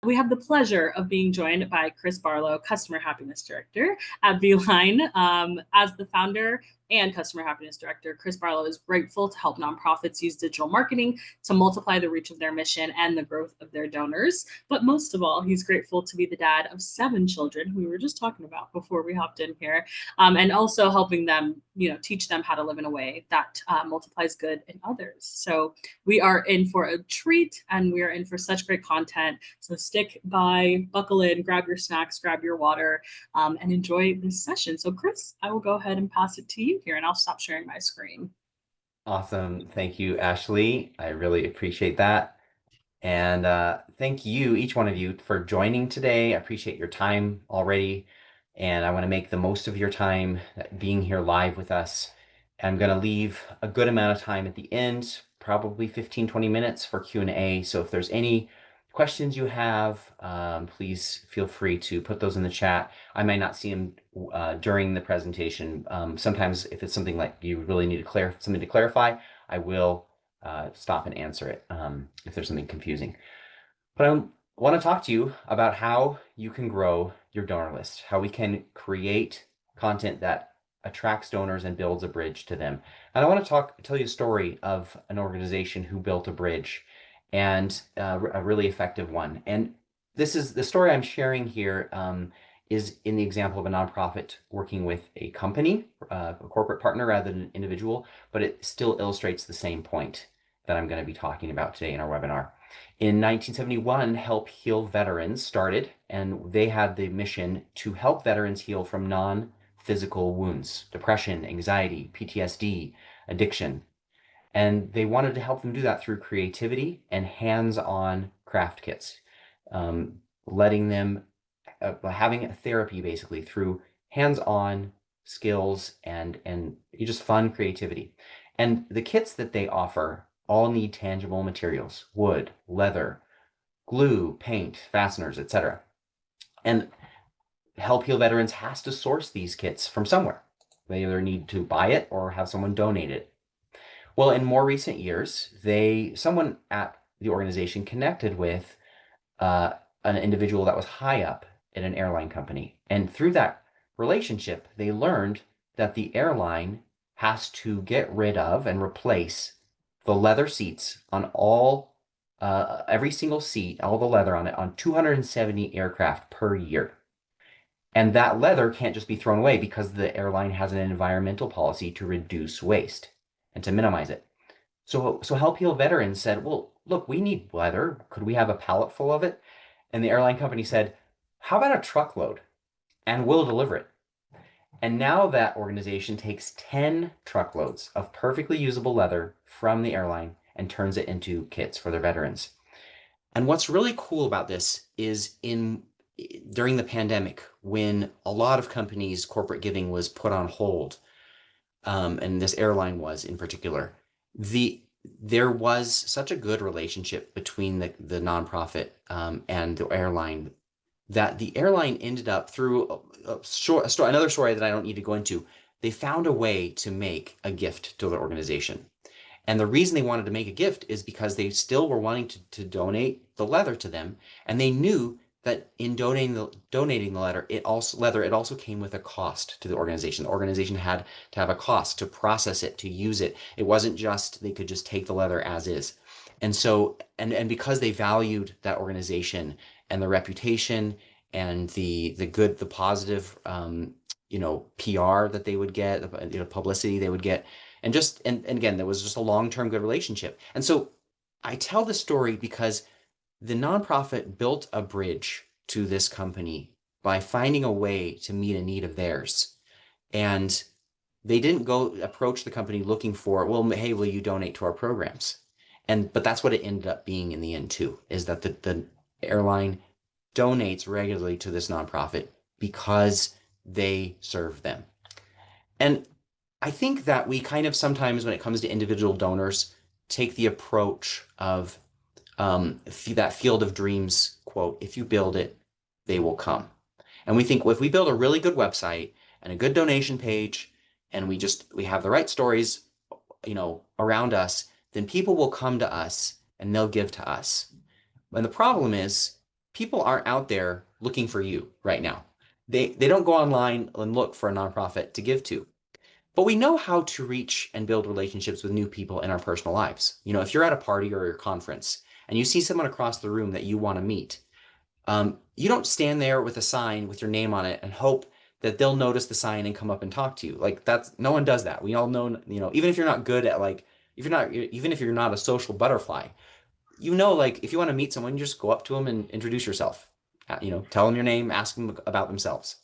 We have the pleasure of being joined by Chris Barlow, Customer Happiness Director at Beeline. As the founder and Customer Happiness Director, Chris Barlow is grateful to help nonprofits use digital marketing to multiply the reach of their mission and the growth of their donors. But most of all, he's grateful to be the dad of 7 children, who we were just talking about before we hopped in here, and also helping them, teach them how to live in a way that multiplies good in others. So we are in for a treat, and we are in for such great content. So stick by, buckle in, grab your snacks, grab your water, and enjoy this session. So Chris, I will go ahead and pass it to you here, and I'll stop sharing my screen. Awesome. Thank you, Ashley. I really appreciate that. And thank you, each one of you, for joining today. I appreciate your time already. And I want to make the most of your time being here live with us. I'm going to leave a good amount of time at the end, probably 15, 20 minutes for Q&A. So if there's any questions you have, please feel free to put those in the chat. I might not see them during the presentation. Sometimes if it's something like you really need to something to clarify, I will stop and answer it if there's something confusing. But I want to talk to you about how you can grow your donor list, how we can create content that attracts donors and builds a bridge to them. And I want to tell you a story of an organization who built a bridge, and a really effective one. And this is the story I'm sharing here, is in the example of a nonprofit working with a company, a corporate partner rather than an individual, but it still illustrates the same point that I'm going to be talking about today in our webinar. In 1971, Help Heal Veterans started, and they had the mission to help veterans heal from non-physical wounds, depression, anxiety, PTSD, addiction. And they wanted to help them do that through creativity and hands-on craft kits, letting them, having a therapy basically through hands-on skills and just fun creativity. And the kits that they offer all need tangible materials: wood, leather, glue, paint, fasteners, etc. And Help Heal Veterans has to source these kits from somewhere. They either need to buy it or have someone donate it. Well, in more recent years, someone at the organization connected with an individual that was high up in an airline company. And through that relationship, they learned that the airline has to get rid of and replace the leather seats on every single seat, all the leather on it, on 270 aircraft per year. And that leather can't just be thrown away because the airline has an environmental policy to reduce waste and to minimize it. So Help Heal Veterans said, well, look, we need leather. Could we have a pallet full of it? And the airline company said, how about a truckload? And we'll deliver it. And now that organization takes 10 truckloads of perfectly usable leather from the airline and turns it into kits for their veterans. And what's really cool about this is during the pandemic, when a lot of companies' corporate giving was put on hold, and this airline was in particular, there was such a good relationship between the nonprofit and the airline that the airline ended up, through another story that I don't need to go into, they found a way to make a gift to the organization. And the reason they wanted to make a gift is because they still were wanting to donate the leather to them, and they knew that in donating the leather, it also came with a cost to the organization. The organization had to have a cost to process it, to use it. It wasn't just they could just take the leather as is. And so, and because they valued that organization and the reputation and the positive PR that they would get, publicity they would get, and again, there was just a long-term good relationship. And so I tell this story because the nonprofit built a bridge to this company by finding a way to meet a need of theirs. And they didn't go approach the company looking for, well, hey, will you donate to our programs? But that's what it ended up being in the end too, is that the airline donates regularly to this nonprofit because they serve them. And I think that we kind of sometimes, when it comes to individual donors, take the approach of that Field of Dreams quote, if you build it, they will come. And we think, well, if we build a really good website and a good donation page, and we have the right stories, around us, then people will come to us and they'll give to us. And the problem is people aren't out there looking for you right now. They don't go online and look for a nonprofit to give to. But we know how to reach and build relationships with new people in our personal lives. If you're at a party or a conference and you see someone across the room that you want to meet, you don't stand there with a sign with your name on it and hope that they'll notice the sign and come up and talk to you. Like no one does that. We all know, even if you're not good at even if you're not a social butterfly, like if you want to meet someone, you just go up to them and introduce yourself. Tell them your name, ask them about themselves.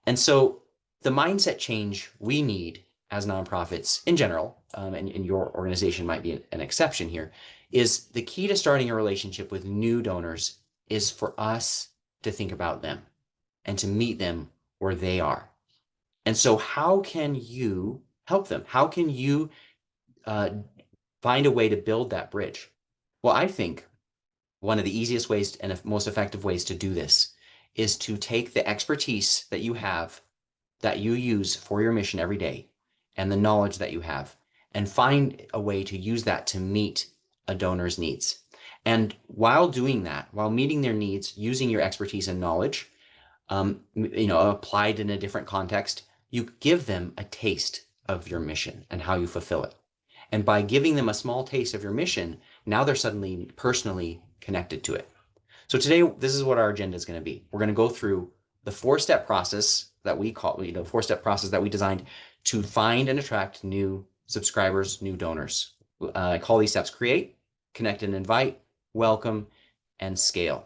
And so the mindset change we need as nonprofits in general, and your organization might be an exception here, is the key to starting a relationship with new donors is for us to think about them and to meet them where they are. And so how can you help them? How can you find a way to build that bridge? Well, I think one of the easiest ways and most effective ways to do this is to take the expertise that you have, that you use for your mission every day, and the knowledge that you have, and find a way to use that to meet a donor's needs. And while doing that, while meeting their needs, using your expertise and knowledge, applied in a different context, you give them a taste of your mission and how you fulfill it. And by giving them a small taste of your mission, now they're suddenly personally connected to it. So today, this is what our agenda is going to be. We're going to go through the four-step process that we call, four-step process that we designed to find and attract new subscribers, new donors. I call these steps: create, connect and invite, welcome, and scale.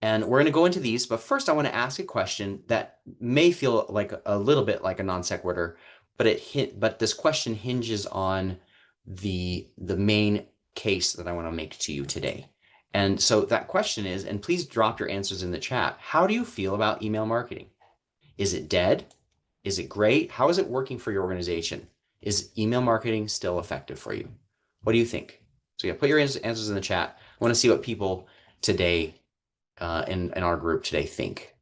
And we're going to go into these, but first I want to ask a question that may feel like a little bit like a non sequitur, but this question hinges on the main case that I want to make to you today. And so that question is, and please drop your answers in the chat, how do you feel about email marketing? Is it dead? Is it great? How is it working for your organization? Is email marketing still effective for you? What do you think? So yeah, put your answers in the chat. I want to see what people today in our group today think.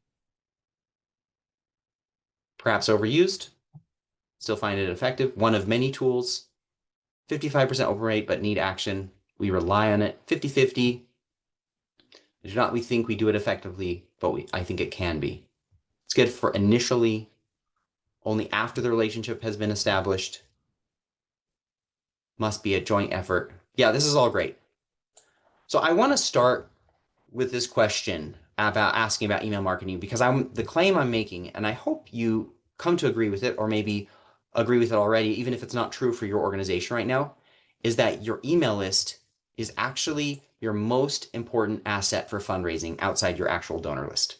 Perhaps overused, still find it effective. One of many tools, 55% open rate, but need action. We rely on it. 50-50. We think we do it effectively, but I think it can be. It's good for initially, only after the relationship has been established. Must be a joint effort. Yeah, this is all great. So I want to start with this question about asking about email marketing, because the claim I'm making, and I hope you come to agree with it, or maybe agree with it already, even if it's not true for your organization right now, is that your email list is actually your most important asset for fundraising outside your actual donor list.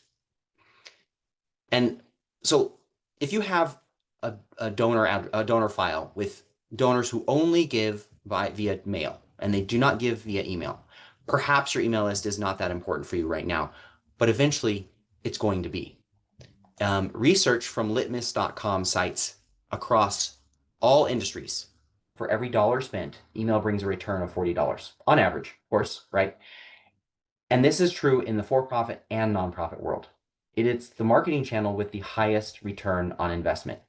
And so if you have a donor file with donors who only give via mail and they do not give via email, perhaps your email list is not that important for you right now, but eventually it's going to be. Research from litmus.com cites across all industries, for every dollar spent, email brings a return of $40 on average, of course, right? And this is true in the for-profit and nonprofit world. It's the marketing channel with the highest return on investment.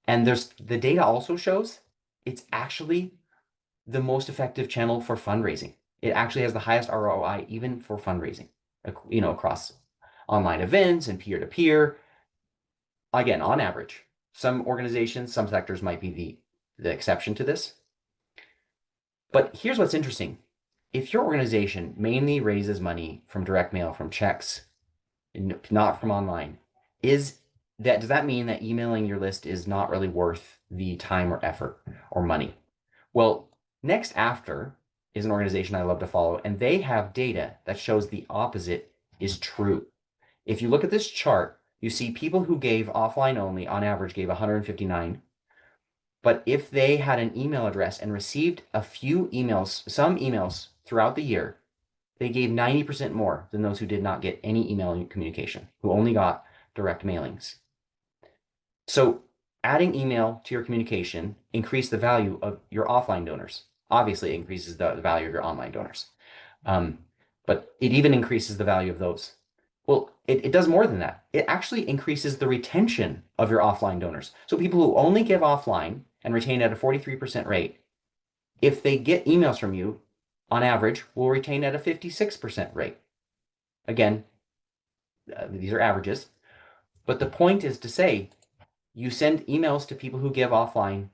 And the data also shows it's actually the most effective channel for fundraising. It actually has the highest ROI even for fundraising, across online events and peer-to-peer. Again, on average, some organizations, some sectors might be the exception to this. But here's what's interesting. If your organization mainly raises money from direct mail, from checks, not from online, does that mean that emailing your list is not really worth the time or effort or money? Well, next after is an organization I love to follow, and they have data that shows the opposite is true. If you look at this chart, you see people who gave offline only on average gave 159. But if they had an email address and received some emails throughout the year, they gave 90% more than those who did not get any email communication, who only got direct mailings. So adding email to your communication increased the value of your offline donors. Obviously, it increases the value of your online donors. But it even increases the value of those. Well, it does more than that. It actually increases the retention of your offline donors. So people who only give offline and retain at a 43% rate, if they get emails from you, on average, will retain at a 56% rate. Again, these are averages. But the point is to say, you send emails to people who give offline,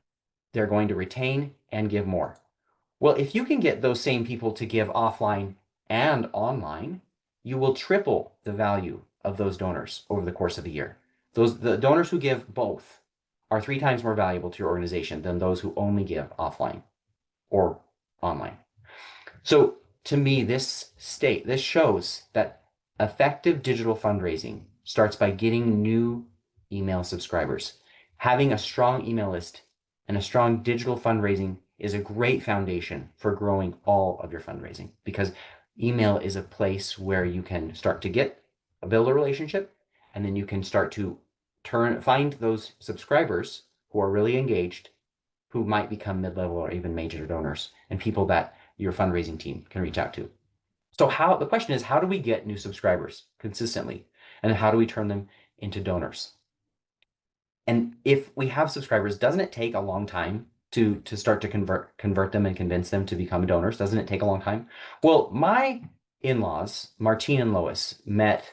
they're going to retain and give more. Well, if you can get those same people to give offline and online, you will triple the value of those donors over the course of a year. The donors who give both are 3 times more valuable to your organization than those who only give offline or online. So to me, this shows that effective digital fundraising starts by getting new email subscribers. Having a strong email list and a strong digital fundraising is a great foundation for growing all of your fundraising, because email is a place where you can start to build a relationship, and then you can start to find those subscribers who are really engaged, who might become mid-level or even major donors, and people that your fundraising team can reach out to. So the question is, how do we get new subscribers consistently? And how do we turn them into donors? And if we have subscribers, doesn't it take a long time to start to convert them and convince them to become donors? Doesn't it take a long time? Well, my in-laws, Martine and Lois, met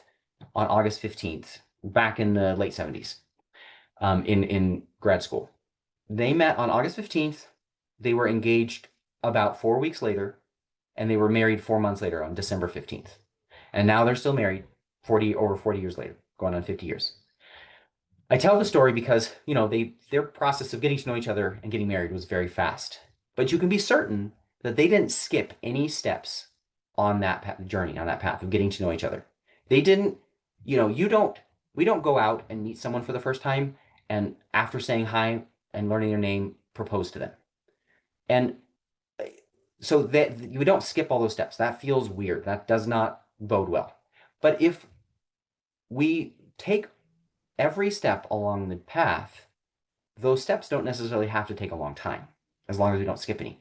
on August 15th, back in the late 70s, in grad school. They met on August 15th. They were engaged about 4 weeks later, and they were married 4 months later on December 15th. And now they're still married over 40 years later, going on 50 years. I tell the story because, their process of getting to know each other and getting married was very fast. But you can be certain that they didn't skip any steps on that journey, on that path of getting to know each other. They didn't, we don't go out and meet someone for the first time and after saying hi and learning their name, propose to them. And so that we don't skip all those steps. That feels weird. That does not bode well. But if we take every step along the path, those steps don't necessarily have to take a long time, as long as we don't skip any.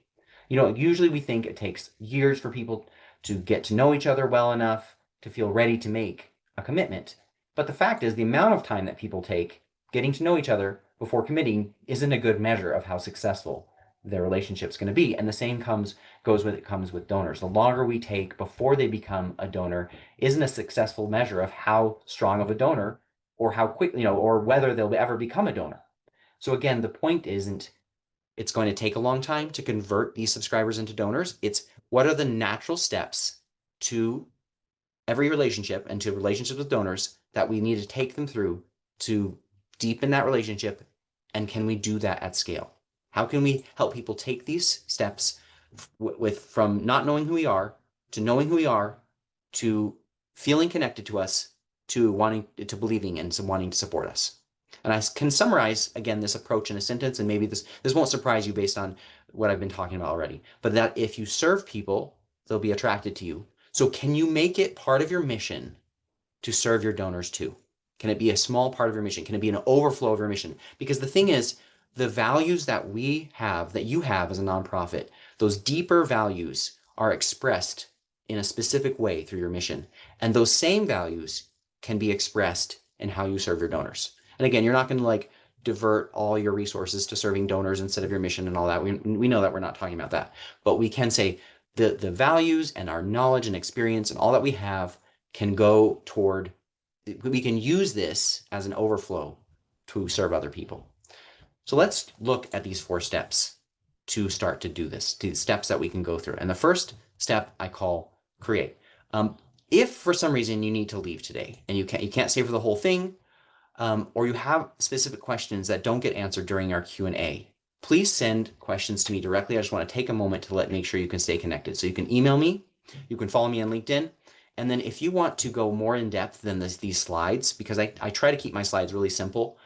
Usually we think it takes years for people to get to know each other well enough to feel ready to make a commitment. But the fact is, the amount of time that people take getting to know each other before committing isn't a good measure of how successful their relationship's going to be. And the same comes with donors. The longer we take before they become a donor isn't a successful measure of how strong of a donor, or how quick, or whether they'll ever become a donor. So again, the point isn't it's going to take a long time to convert these subscribers into donors. It's what are the natural steps to every relationship and to relationships with donors that we need to take them through to deepen that relationship, and can we do that at scale? How can we help people take these steps from not knowing who we are to knowing who we are, to feeling connected to us, to believing and wanting to support us? And I can summarize again this approach in a sentence, and maybe this won't surprise you based on what I've been talking about already, but that if you serve people, they'll be attracted to you. So can you make it part of your mission to serve your donors too? Can it be a small part of your mission? Can it be an overflow of your mission? Because the thing is, the values that you have as a nonprofit, those deeper values are expressed in a specific way through your mission. And those same values can be expressed in how you serve your donors. And again, you're not going to divert all your resources to serving donors instead of your mission and all that. We know that we're not talking about that. But we can say the values and our knowledge and experience and all that we have can go toward, we can use this as an overflow to serve other people. So let's look at these 4 steps to start to do this, the steps that we can go through. And the first step I call create. If for some reason you need to leave today and you can't stay for the whole thing, or you have specific questions that don't get answered during our Q&A, please send questions to me directly. I just want to take a moment to make sure you can stay connected. So you can email me, you can follow me on LinkedIn, and then if you want to go more in depth than these slides, because I try to keep my slides really simple,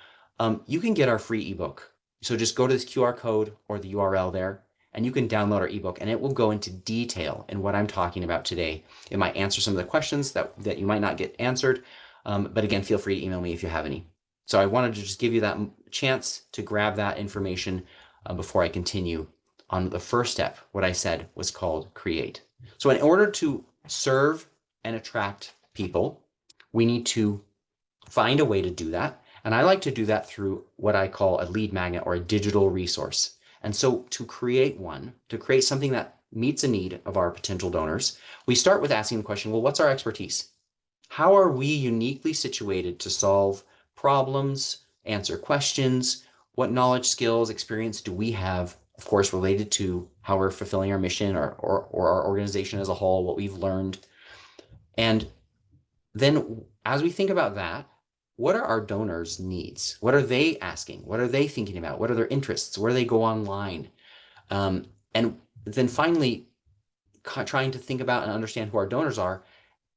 you can get our free ebook. So just go to this QR code or the URL there, and you can download our ebook, and it will go into detail in what I'm talking about today. It might answer some of the questions that you might not get answered, but again, feel free to email me if you have any. So I wanted to just give you that chance to grab that information before I continue on the first step. What I said was called create. So in order to serve and attract people, we need to find a way to do that. And I like to do that through what I call a lead magnet or a digital resource. And so to create something that meets a need of our potential donors, we start with asking the question, well, what's our expertise? How are we uniquely situated to solve problems, answer questions? What knowledge, skills, experience do we have, of course, related to how we're fulfilling our mission or our organization as a whole, what we've learned? And then as we think about that, what are our donors' needs? What are they asking? What are they thinking about? What are their interests? Where do they go online? And then finally, trying to think about and understand who our donors are,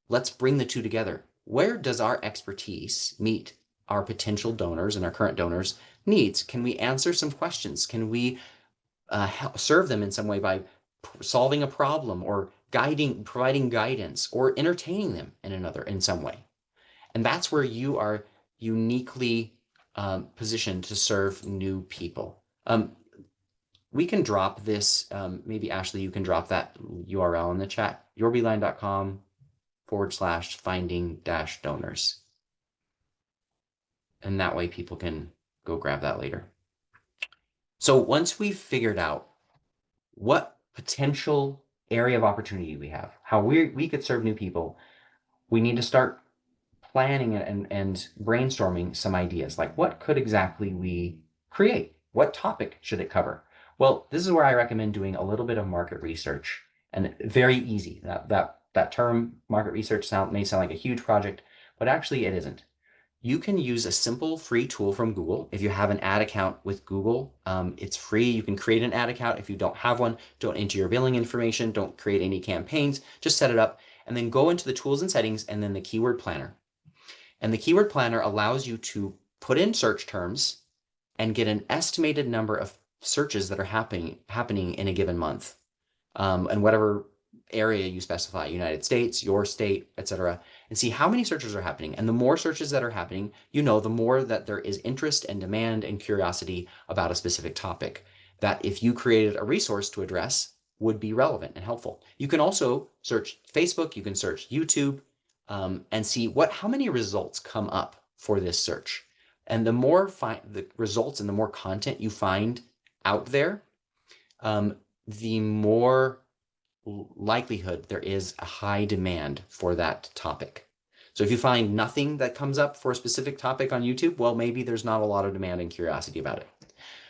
let's bring the two together. Where does our expertise meet our potential donors and our current donors' needs? Can we answer some questions? Can we serve them in some way by solving a problem or providing guidance or entertaining them in some way? And that's where you are uniquely positioned to serve new people. We can drop this, maybe Ashley, you can drop that URL in the chat, yourbeeline.com/finding-donors. And that way people can go grab that later. So once we've figured out what potential area of opportunity we have, how we could serve new people, we need to start planning and brainstorming some ideas, like what could exactly we create? What topic should it cover? Well, this is where I recommend doing a little bit of market research, and very easy. That term market research may sound like a huge project, but actually it isn't. You can use a simple free tool from Google. If you have an ad account with Google, it's free. You can create an ad account. If you don't have one, don't enter your billing information, don't create any campaigns, just set it up, and then go into the tools and settings and then the keyword planner. And the keyword planner allows you to put in search terms and get an estimated number of searches that are happening in a given month, and whatever area you specify, United States, your state, etc., and see how many searches are happening. And the more searches that are happening, the more that there is interest and demand and curiosity about a specific topic that if you created a resource to address would be relevant and helpful. You can also search Facebook, you can search YouTube, and see how many results come up for this search. And the more the results and the more content you find out there, the more likelihood there is a high demand for that topic. So if you find nothing that comes up for a specific topic on YouTube, well, maybe there's not a lot of demand and curiosity about it.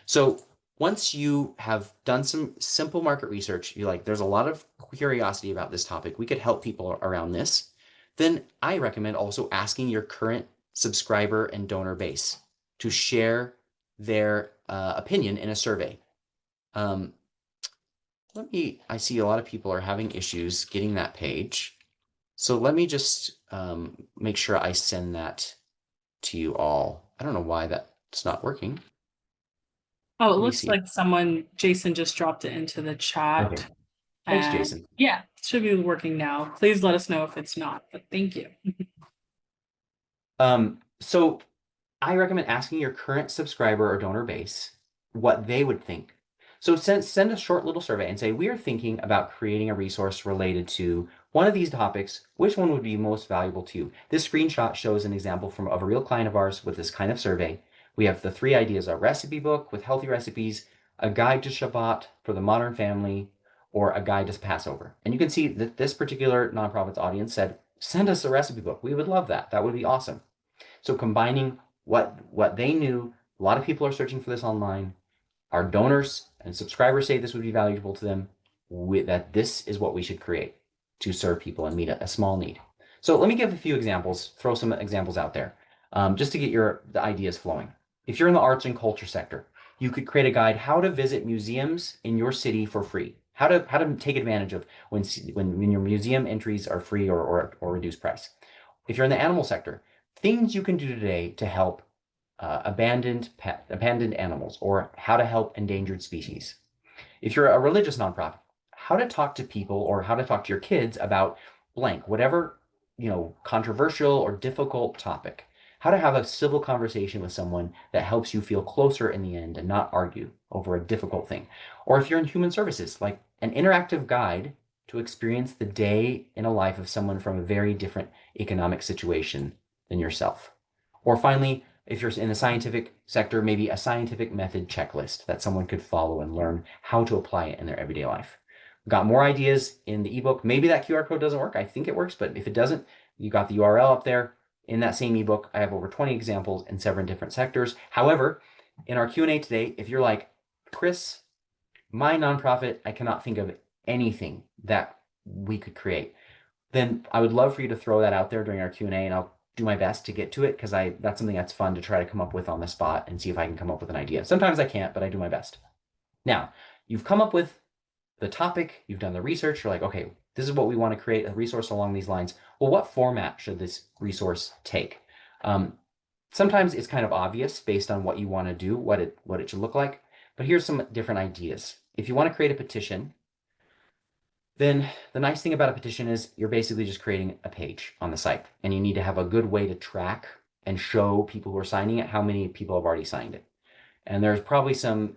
So once you have done some simple market research, you're like, there's a lot of curiosity about this topic, we could help people around this, then I recommend also asking your current subscriber and donor base to share their opinion in a survey. I see a lot of people are having issues getting that page. So let me just make sure I send that to you all. I don't know why that's not working. Oh, it looks like Jason just dropped it into the chat. Okay. Thanks, Jason. Yeah, it should be working now. Please let us know if it's not, but thank you. So I recommend asking your current subscriber or donor base what they would think. So send a short little survey and say, we are thinking about creating a resource related to one of these topics. Which one would be most valuable to you? This screenshot shows an example of a real client of ours with this kind of survey. We have the 3 ideas: a recipe book with healthy recipes, a guide to Shabbat for the modern family, or a guide to Passover. And you can see that this particular nonprofit's audience said, send us a recipe book. We would love that. That would be awesome. So combining what they knew, a lot of people are searching for this online, our donors and subscribers say this would be valuable to them, that this is what we should create to serve people and meet a small need. So let me give a few examples, throw some examples out there, just to get the ideas flowing. If you're in the arts and culture sector, you could create a guide how to visit museums in your city for free, how to take advantage of when your museum entries are free or reduced price. If you're in the animal sector, things you can do today to help abandoned animals, or how to help endangered species. If you're a religious nonprofit, how to talk to people or how to talk to your kids about blank, whatever, controversial or difficult topic. How to have a civil conversation with someone that helps you feel closer in the end and not argue over a difficult thing. Or if you're in human services, like an interactive guide to experience the day in a life of someone from a very different economic situation than yourself. Or finally, if you're in the scientific sector, maybe a scientific method checklist that someone could follow and learn how to apply it in their everyday life. We've got more ideas in the ebook. Maybe that QR code doesn't work. I think it works, but if it doesn't, You got the URL up there. In that same ebook, I have over 20 examples in several different sectors. However, in our Q&A today, if you're like, Chris, my nonprofit, I cannot think of anything that we could create, then I would love for you to throw that out there during our Q&A, and I'll do my best to get to it, because that's something that's fun to try to come up with on the spot and see if I can come up with an idea. Sometimes I can't, but I do my best. Now, you've come up with the topic, you've done the research, you're like, okay, this is what we want to create, a resource along these lines. Well, what format should this resource take? Sometimes it's kind of obvious based on what you want to do, what it should look like, but here's some different ideas. If you want to create a petition, then the nice thing about a petition is you're basically just creating a page on the site, and you need to have a good way to track and show people who are signing it how many people have already signed it. And there's probably some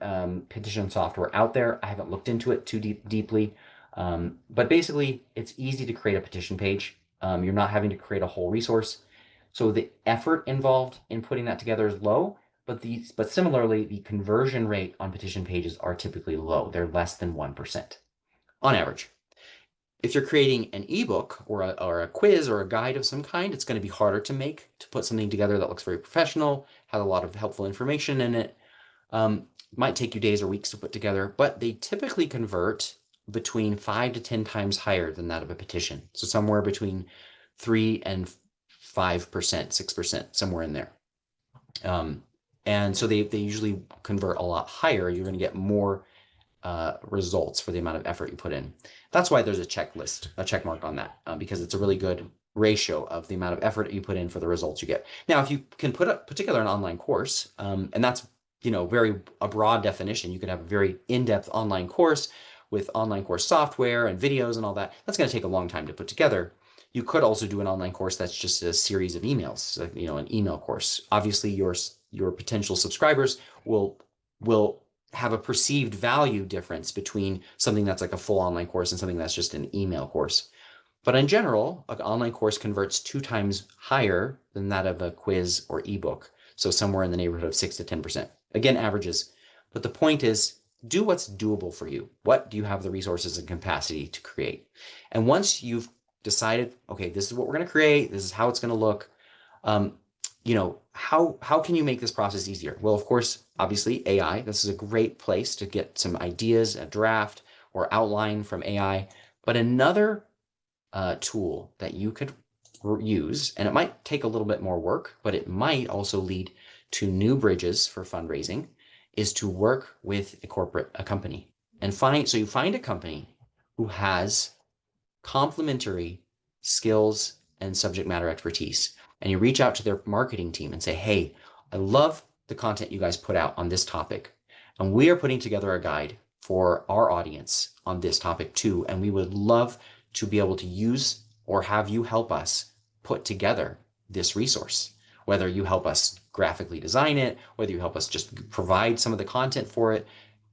petition software out there. I haven't looked into it too deeply, but basically it's easy to create a petition page. You're not having to create a whole resource. So the effort involved in putting that together is low, but similarly, the conversion rate on petition pages are typically low. They're less than 1% on average. If you're creating an ebook or a quiz or a guide of some kind, it's going to be harder to put something together that looks very professional, has a lot of helpful information in it. Might take you days or weeks to put together, but they typically convert between 5 to 10 times higher than that of a petition. So somewhere between 3 and 5%, 6%, somewhere in there. And so they usually convert a lot higher. You're going to get more results for the amount of effort you put in. That's why there's a checklist, a check mark on that, because it's a really good ratio of the amount of effort you put in for the results you get. Now, if you can put together an online course, and that's a broad definition. You can have a very in-depth online course with online course software and videos and all that. That's going to take a long time to put together. You could also do an online course that's just a series of emails, an email course. Obviously, your potential subscribers will have a perceived value difference between something that's like a full online course and something that's just an email course. But in general, an online course converts 2 times higher than that of a quiz or ebook. So somewhere in the neighborhood of 6 to 10%. Again, averages. But the point is, do what's doable for you. What do you have the resources and capacity to create? And once you've decided, okay, this is what we're going to create, this is how it's going to look, how can you make this process easier? Well, of course, obviously AI, this is a great place to get some ideas, a draft or outline from AI. But another tool that you could use, and it might take a little bit more work, but it might also lead to new bridges for fundraising, is to work with a company and you find a company who has complementary skills and subject matter expertise, and you reach out to their marketing team and say, hey, I love the content you guys put out on this topic, and we are putting together a guide for our audience on this topic too, and we would love to be able to use or have you help us put together this resource. Whether you help us graphically design it, whether you help us just provide some of the content for it,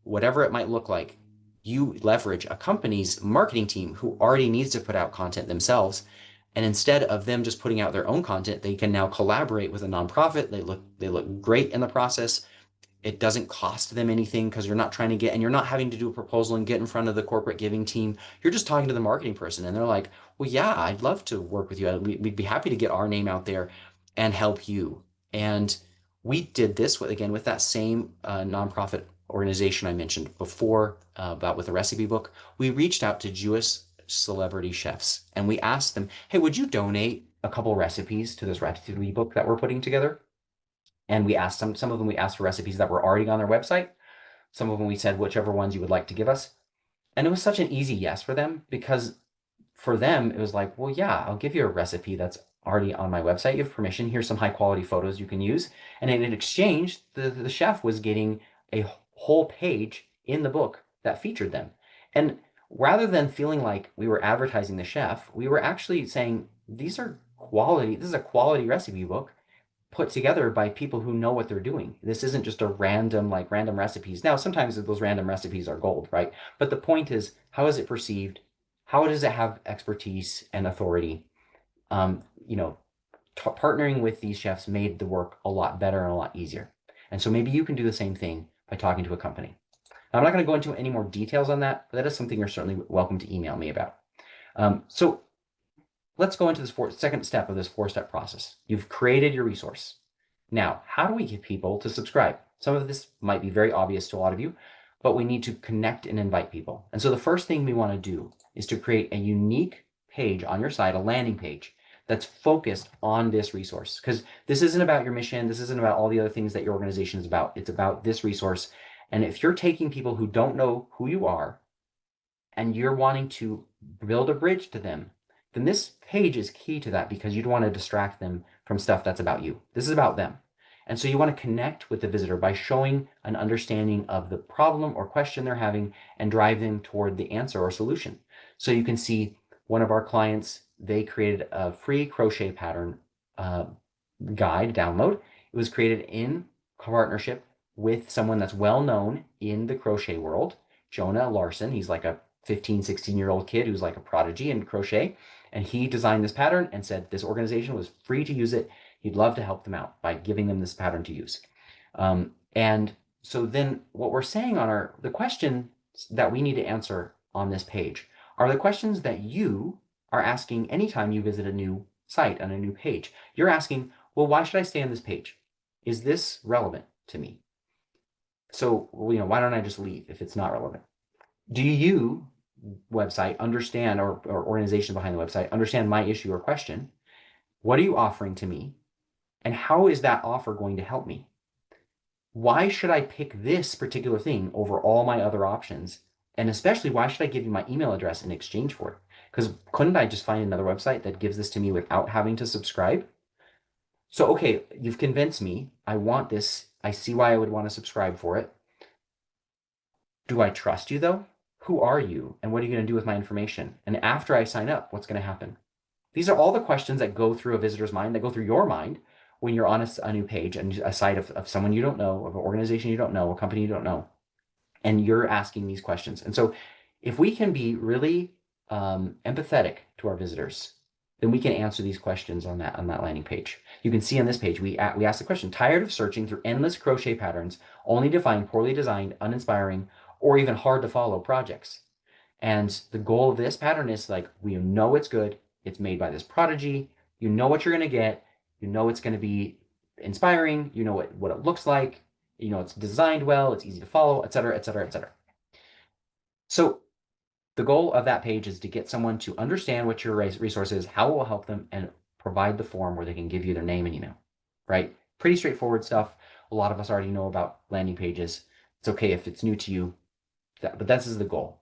whatever it might look like, you leverage a company's marketing team who already needs to put out content themselves. And instead of them just putting out their own content, they can now collaborate with a nonprofit. They look great in the process. It doesn't cost them anything, because you're not having to do a proposal and get in front of the corporate giving team. You're just talking to the marketing person, and they're like, well, yeah, I'd love to work with you. We'd be happy to get our name out there and help you. And we did this with that same nonprofit organization I mentioned before, about with the recipe book. We reached out to Jewish celebrity chefs, and we asked them, hey, would you donate a couple recipes to this recipe book that we're putting together? And we asked some of them, we asked for recipes that were already on their website. Some of them we said, whichever ones you would like to give us. And it was such an easy yes for them, because for them, it was like, well, yeah, I'll give you a recipe that's already on my website. You have permission. Here's some high quality photos you can use. And in exchange, the chef was getting a whole page in the book that featured them. And rather than feeling like we were advertising the chef, we were actually saying, this is a quality recipe book put together by people who know what they're doing. This isn't just a random recipes. Now, sometimes those random recipes are gold, right? But the point is, how is it perceived? How does it have expertise and authority? Um, you know, Partnering with these chefs made the work a lot better and a lot easier. And so maybe you can do the same thing by talking to a company. Now, I'm not going to go into any more details on that, but that is something you're certainly welcome to email me about. So let's go into this second step of this 4-step process. You've created your resource. Now, how do we get people to subscribe? Some of this might be very obvious to a lot of you, but we need to connect and invite people. And so the first thing we want to do is to create a unique page on your site, a landing page that's focused on this resource. Because this isn't about your mission. This isn't about all the other things that your organization is about. It's about this resource. And if you're taking people who don't know who you are and you're wanting to build a bridge to them, then this page is key to that, because you don't want to distract them from stuff that's about you. This is about them. And so you want to connect with the visitor by showing an understanding of the problem or question they're having and drive them toward the answer or solution. So you can see one of our clients, they created a free crochet pattern guide download. It was created in partnership with someone that's well known in the crochet world, Jonah Larson. He's like a 15, 16-year-old kid who's like a prodigy in crochet. And he designed this pattern and said this organization was free to use it. He'd love to help them out by giving them this pattern to use. And so then what we're saying on the questions that we need to answer on this page are the questions that you are asking anytime you visit a new site on a new page. You're asking, well, why should I stay on this page? Is this relevant to me? So, why don't I just leave if it's not relevant? Do you, website, understand, or organization behind the website, understand my issue or question? What are you offering to me? And how is that offer going to help me? Why should I pick this particular thing over all my other options? And especially, why should I give you my email address in exchange for it? Because couldn't I just find another website that gives this to me without having to subscribe? So, okay, you've convinced me. I want this. I see why I would want to subscribe for it. Do I trust you though? Who are you? And what are you going to do with my information? And after I sign up, what's going to happen? These are all the questions that go through a visitor's mind, that go through your mind when you're on a new page and a site of someone you don't know, of an organization you don't know, a company you don't know, and you're asking these questions. And so if we can be really empathetic to our visitors, then we can answer these questions on that landing page. You can see on this page, we ask the question, tired of searching through endless crochet patterns only to find poorly designed, uninspiring, or even hard to follow projects. And the goal of this pattern is like, we know it's good. It's made by this prodigy. You know what you're going to get. You know it's going to be inspiring. You know what it looks like. You know it's designed well. It's easy to follow, et cetera, et cetera, et cetera. So the goal of that page is to get someone to understand what your resource is, how it will help them, and provide the form where they can give you their name and email, right? Pretty straightforward stuff. A lot of us already know about landing pages. It's okay if it's new to you, but this is the goal.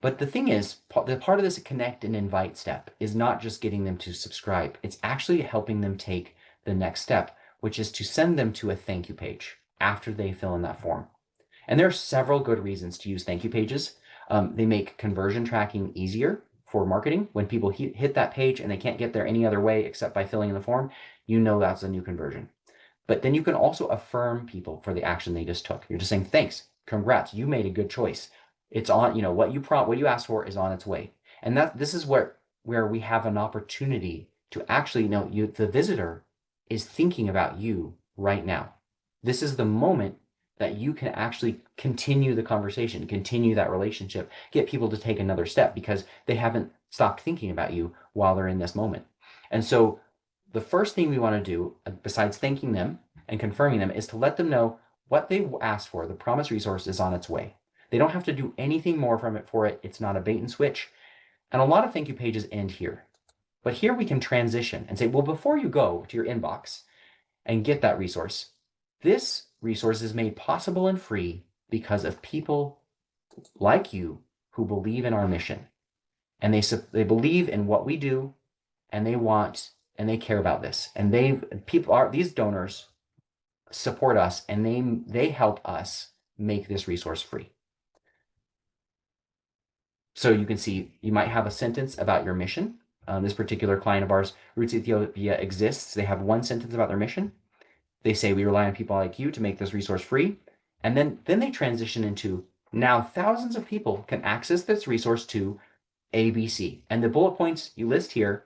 But the thing is, the part of this connect and invite step is not just getting them to subscribe. It's actually helping them take the next step, which is to send them to a thank you page after they fill in that form. And there are several good reasons to use thank you pages. They make conversion tracking easier for marketing. When people hit that page and they can't get there any other way except by filling in the form, you know that's a new conversion. But then you can also affirm people for the action they just took. You're just saying, thanks, congrats, you made a good choice. It's on, what you asked for is on its way. And this is where we have an opportunity to actually know the visitor is thinking about you right now. This is the moment that you can actually continue the conversation, continue that relationship, get people to take another step because they haven't stopped thinking about you while they're in this moment. And so the first thing we want to do, besides thanking them and confirming them, is to let them know what they asked for. The promised resource is on its way. They don't have to do anything more for it. It's not a bait and switch. And a lot of thank you pages end here. But here we can transition and say, well, before you go to your inbox and get that resource, this resource is made possible and free because of people like you who believe in our mission. And they believe in what we do, and they want and they care about this. And these donors support us, and they help us make this resource free. So you can see, you might have a sentence about your mission. This particular client of ours, Roots Ethiopia, exists. They have one sentence about their mission. They say, we rely on people like you to make this resource free. And then they transition into, now thousands of people can access this resource to ABC. And the bullet points you list here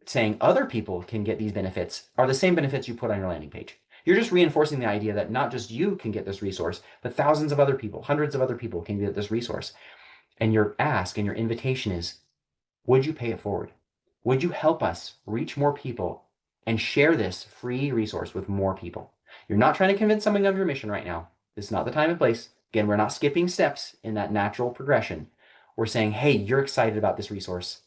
saying other people can get these benefits are the same benefits you put on your landing page. You're just reinforcing the idea that not just you can get this resource, but thousands of other people, hundreds of other people can get this resource. And your ask and your invitation is, would you pay it forward? Would you help us reach more people and share this free resource with more people? You're not trying to convince someone of your mission right now. This is not the time and place. Again, we're not skipping steps in that natural progression. We're saying, hey, you're excited about this resource.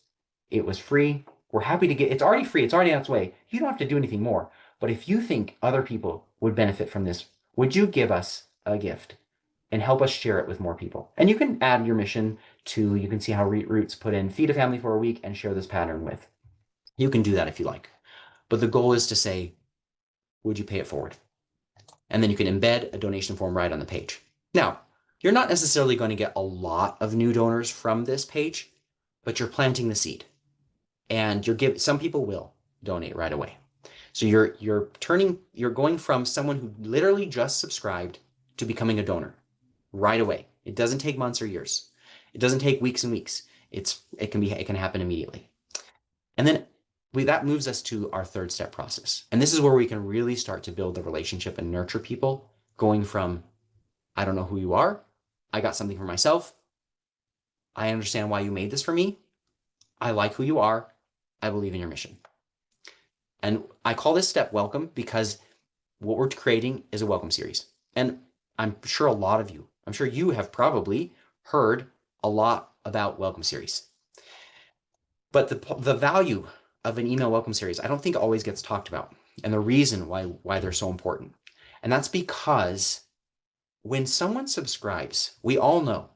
It was free. We're happy to get it's already free. It's already on its way. You don't have to do anything more. But if you think other people would benefit from this, would you give us a gift and help us share it with more people? And you can add your mission to, you can see how Roots put in feed a family for a week and share this pattern with. You can do that if you like. But the goal is to say, would you pay it forward? And then you can embed a donation form right on the page. Now, you're not necessarily going to get a lot of new donors from this page, but you're planting the seed. And some people will donate right away. So you're going from someone who literally just subscribed to becoming a donor right away. It doesn't take months or years. It doesn't take weeks and weeks. It can happen immediately. And then that moves us to our third step process. And this is where we can really start to build the relationship and nurture people, going from, I don't know who you are. I got something for myself. I understand why you made this for me. I like who you are. I believe in your mission. And I call this step welcome because what we're creating is a welcome series. And I'm sure you have probably heard a lot about welcome series. But the value of an email welcome series, I don't think always gets talked about. And the reason why they're so important. And that's because when someone subscribes, we all know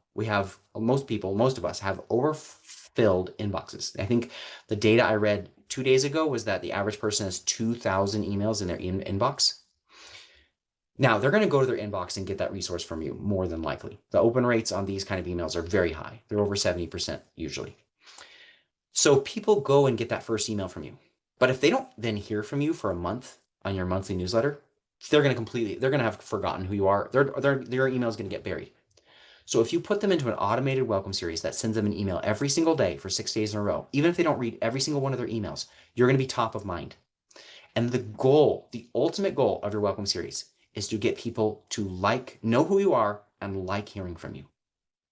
most of us have overfilled inboxes. I think the data I read 2 days ago was that the average person has 2,000 emails in their inbox. Now, they're going to go to their inbox and get that resource from you, more than likely. The open rates on these kind of emails are very high. They're over 70% usually. So people go and get that first email from you. But if they don't then hear from you for a month on your monthly newsletter, they're going to have forgotten who you are. Their email is going to get buried. So if you put them into an automated welcome series that sends them an email every single day for 6 days in a row, even if they don't read every single one of their emails, you're going to be top of mind. And the ultimate goal of your welcome series is to get people to know who you are and like hearing from you.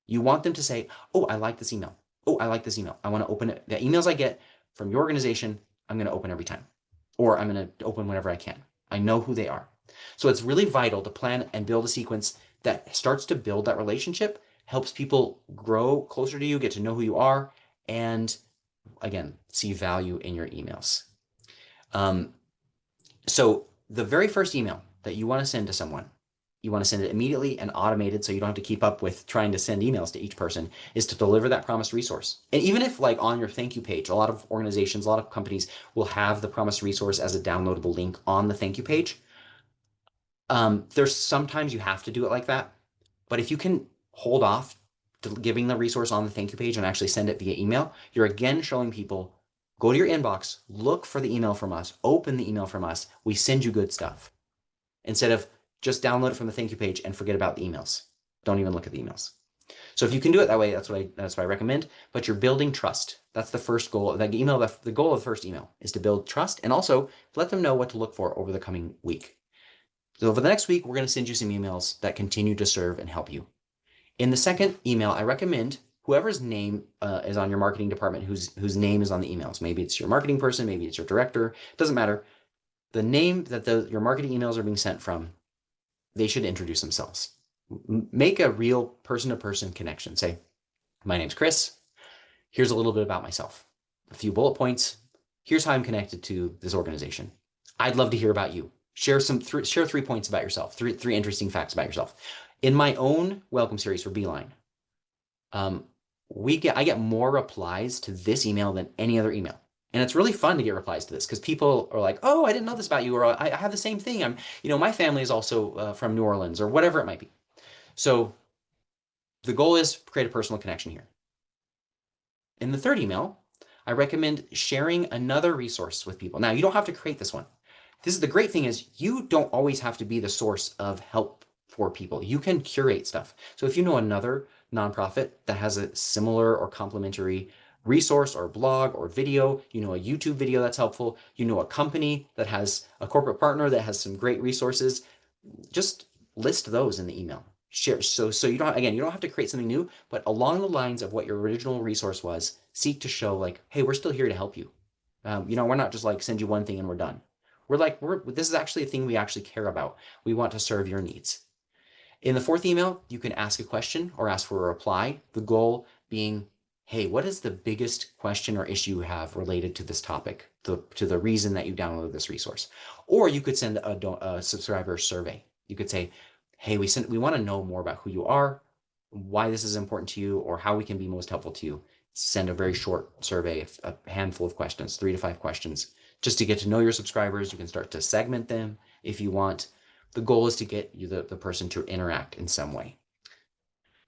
You want them to say, oh, I like this email. Oh, I like this email. I want to open it. The emails I get from your organization, I'm going to open every time. Or I'm going to open whenever I can. I know who they are. So it's really vital to plan and build a sequence that starts to build that relationship, helps people grow closer to you, get to know who you are, and again, see value in your emails. So the very first email that you want to send to someone, you want to send it immediately and automated so you don't have to keep up with trying to send emails to each person, is to deliver that promised resource. And even if like on your thank you page, a lot of organizations, a lot of companies will have the promised resource as a downloadable link on the thank you page. There's sometimes you have to do it like that. But if you can hold off to giving the resource on the thank you page and actually send it via email, you're again showing people, go to your inbox, look for the email from us, open the email from us. We send you good stuff. Instead of just download it from the thank you page and forget about the emails. Don't even look at the emails. So if you can do it that way, that's what I recommend. But you're building trust. That's the first goal of that email. The goal of the first email is to build trust and also let them know what to look for over the coming week. So over the next week, we're going to send you some emails that continue to serve and help you. In the second email, I recommend whoever's name is on your marketing department, whose name is on the emails. Maybe it's your marketing person, maybe it's your director. It doesn't matter. The name that your marketing emails are being sent from, they should introduce themselves. Make a real person-to-person connection. Say, my name's Chris. Here's a little bit about myself. A few bullet points. Here's how I'm connected to this organization. I'd love to hear about you. Share 3 points about yourself, three interesting facts about yourself. In my own welcome series for Beeline, I get more replies to this email than any other email. And it's really fun to get replies to this because people are like, oh, I didn't know this about you, or I have the same thing. My family is also from New Orleans, or whatever it might be. So the goal is create a personal connection here. In the third email, I recommend sharing another resource with people. Now, you don't have to create this one. The great thing is you don't always have to be the source of help for people. You can curate stuff. So if you know another nonprofit that has a similar or complementary resource or blog or video, a YouTube video that's helpful, a company that has a corporate partner that has some great resources, just list those in the email. Share. So you don't have to create something new, but along the lines of what your original resource was, seek to show like, hey, we're still here to help you. We're not just like send you one thing and we're done. This is actually a thing we actually care about. We want to serve your needs. In the fourth email, you can ask a question or ask for a reply. The goal being, hey, what is the biggest question or issue you have related to this topic, to the reason that you downloaded this resource? Or you could send a subscriber survey. You could say, hey, we want to know more about who you are, why this is important to you, or how we can be most helpful to you. Send a very short survey, a handful of questions, 3 to 5 questions, just to get to know your subscribers. You can start to segment them if you want. The goal is to get you the person to interact in some way.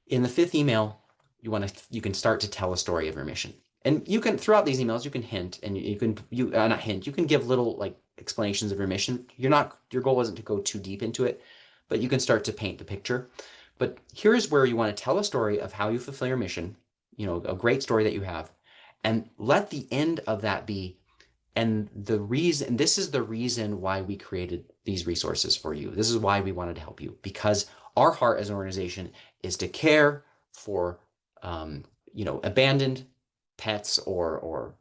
In the fifth email, you can start to tell a story of your mission. And you can, throughout these emails, you can hint, and you can give little like explanations of your mission. Your goal isn't to go too deep into it, but you can start to paint the picture. But here's where you want to tell a story of how you fulfill your mission, a great story that you have, and let the end of that be, and this is the reason why we created these resources for you. This is why we wanted to help you, because our heart as an organization is to care for, abandoned pets or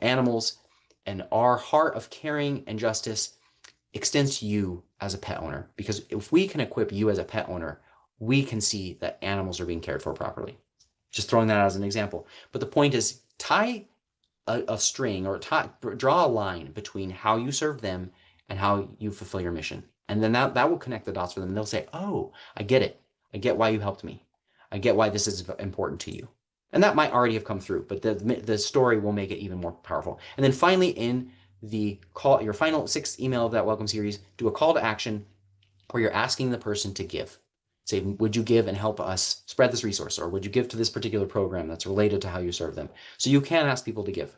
animals. And our heart of caring and justice extends to you as a pet owner, because if we can equip you as a pet owner, we can see that animals are being cared for properly. Just throwing that out as an example. But the point is, tie a string or draw a line between how you serve them and how you fulfill your mission. And then that will connect the dots for them. And they'll say, oh, I get it. I get why you helped me. I get why this is important to you. And that might already have come through, but the story will make it even more powerful. And then finally, in your final 6th email of that welcome series, do a call to action where you're asking the person to give. Say, would you give and help us spread this resource? Or would you give to this particular program that's related to how you serve them? So you can ask people to give.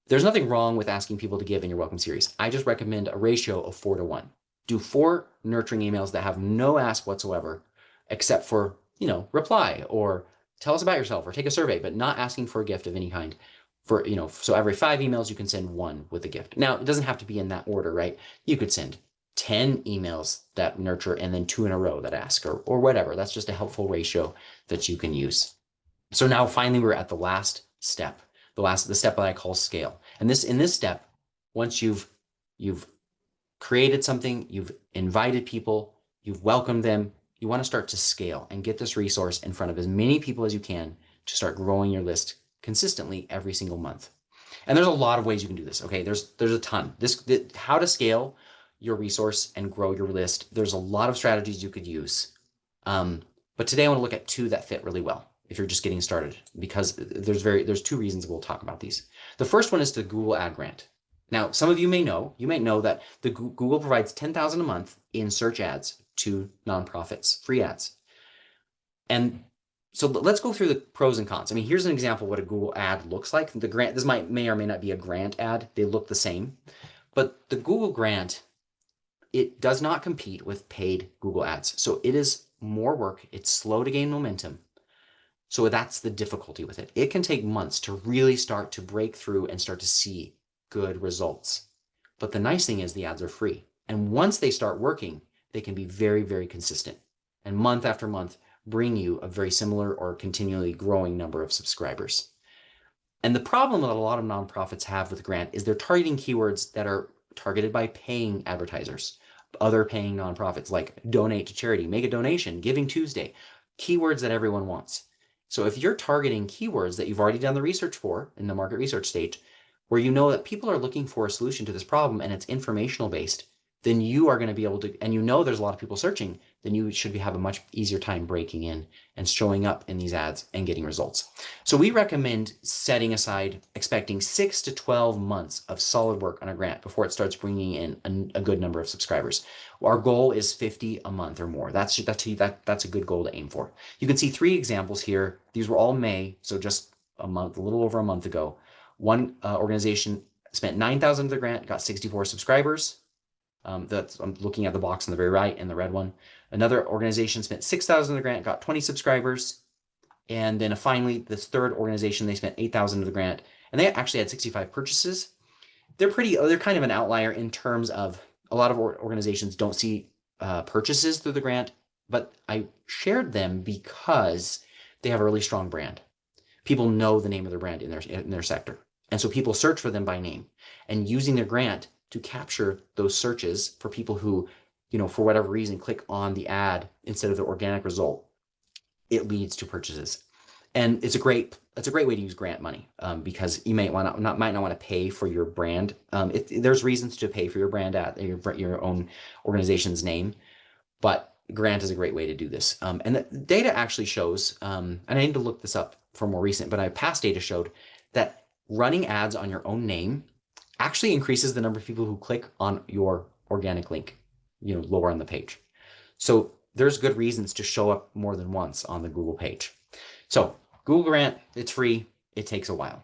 There's nothing wrong with asking people to give in your welcome series. I just recommend a ratio of 4 to 1. Do 4 nurturing emails that have no ask whatsoever, except for, reply or tell us about yourself or take a survey, but not asking for a gift of any kind. So every 5 emails, you can send 1 with a gift. Now, it doesn't have to be in that order, right? You could send 10 emails that nurture and then 2 in a row that ask or whatever. That's just a helpful ratio that you can use. So now finally, we're at the last step, the step that I call scale. And in this step, once you've created something, you've invited people, you've welcomed them, you want to start to scale and get this resource in front of as many people as you can to start growing your list consistently every single month. And there's a lot of ways you can do this. Okay, there's a ton. How to scale your resource and grow your list. There's a lot of strategies you could use. But today I want to look at 2 that fit really well if you're just getting started, because there's 2 reasons we'll talk about these. The first one is the Google Ad Grant. Now, some of you may know that Google provides $10,000 a month in search ads to nonprofits, free ads. And so let's go through the pros and cons. I mean, here's an example of what a Google ad looks like. The grant, this may or may not be a grant ad. They look the same. But the Google grant, it does not compete with paid Google ads. So it is more work. It's slow to gain momentum. So that's the difficulty with it. It can take months to really start to break through and start to see good results. But the nice thing is the ads are free. And once they start working, they can be very, very consistent. And month after month, bring you a very similar or continually growing number of subscribers. And the problem that a lot of nonprofits have with grant is they're targeting keywords that are targeted by paying advertisers, other paying nonprofits, like donate to charity, make a donation, Giving Tuesday, keywords that everyone wants. So if you're targeting keywords that you've already done the research for in the market research stage, where you know that people are looking for a solution to this problem and it's informational based, then you are going to be able to, and there's a lot of people searching, then you should have a much easier time breaking in and showing up in these ads and getting results. So we recommend setting aside, expecting 6 to 12 months of solid work on a grant before it starts bringing in a good number of subscribers. Our goal is 50 a month or more. That's a good goal to aim for. You can see 3 examples here. These were all May, so just a little over a month ago. One organization spent $9,000 of the grant, got 64 subscribers. I'm looking at the box on the very right and the red one. Another organization spent $6,000 of the grant, got 20 subscribers. And then finally, this third organization, they spent $8,000 of the grant, and they actually had 65 purchases. They're kind of an outlier in terms of a lot of organizations don't see purchases through the grant, but I shared them because they have a really strong brand. People know the name of their brand in their sector. And so people search for them by name, and using their grant to capture those searches for people who, for whatever reason, click on the ad instead of the organic result, it leads to purchases. And it's a great way to use grant money, because you might not want to pay for your brand. There's reasons to pay for your brand at your own organization's name, but grant is a great way to do this. And the data actually shows, and I need to look this up for more recent, but past data showed that running ads on your own name actually increases the number of people who click on your organic link, lower on the page. So there's good reasons to show up more than once on the Google page. So Google Grant, it's free. It takes a while.